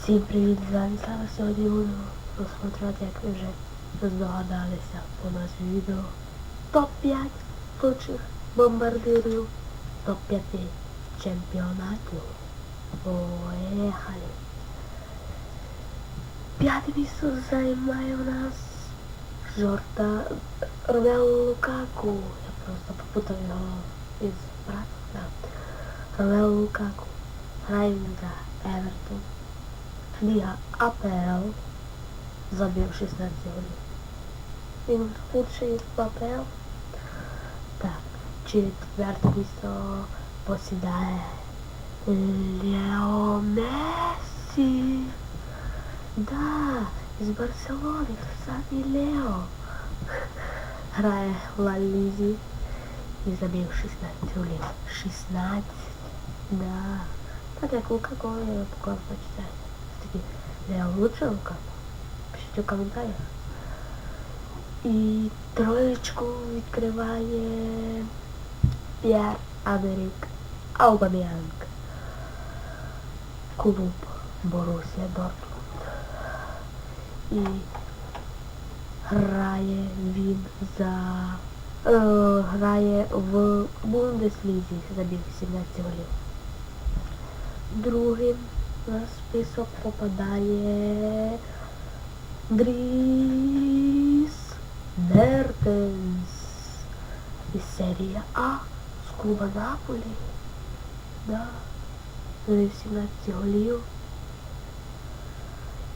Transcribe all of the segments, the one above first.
Всім привіт, з вами Слава. Сьогодні буду розсмотрювати, як ви вже здогадалися по назві відео, топ-5 лучших бомбардирів топ-5 чемпіонатів. Поїхали! П'яте місце займає у нас Ромело Лукаку. Я просто попутав його із братом. Ромело Лукаку. Грає за Евертон. Ліга АПЛ, забив 16 голів. Він лучший в АПЛ. Так, четверте місце посідає Лео Мессі. Да, із Барселони, самий Лео. Грає в Ла Лізі і забив 16 голів. 16, да. Так як Лукаку, я покажу, почитайте. Лео лучше Лукаку? Пишіть у коментарях. І троєчку відкриває П'єр-Емерік Аубамейанг. Клуб Боруссия Дортмунд. І грає він грає в Бундеслізі, забив 17 голів. Другим на список попадає Дріс Мертенс із серії А з клуба Наполі. Да, 17 голів.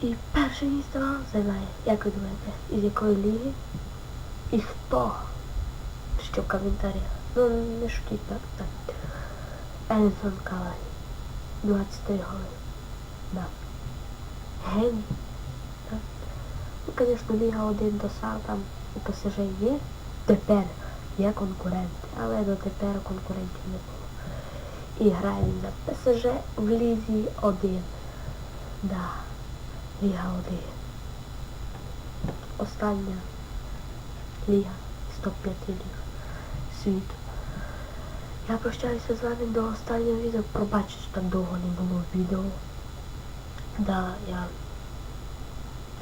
І перше місце займає, як ви думаєте, із якої ліги? І хто? Що в коментарях? Ну, не шутіть, так. Едінсон Кавані. 23 голи. Да. Геній. Да. Ну, звісно, Ліга 1 до СА там у ПСЖ є. Тепер є конкуренти. Але дотепер конкурентів не було. І грає він за ПСЖ в Лізі 1. Да. Ліга 1. Остання ліга з топ-5 ліг світу. Я прощаюся з вами до останнього відео. Пробачте, що так довго не було відео. Да, я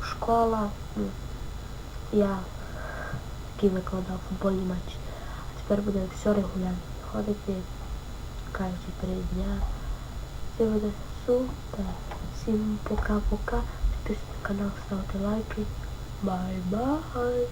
школа. Я такий викладав футбольні матчі. А тепер буде все регулярно. Ходити кожні 3 дня. Це буде супер. Всім пока-пока. Підписуйтесь на канал, ставте лайки. Бай-бай.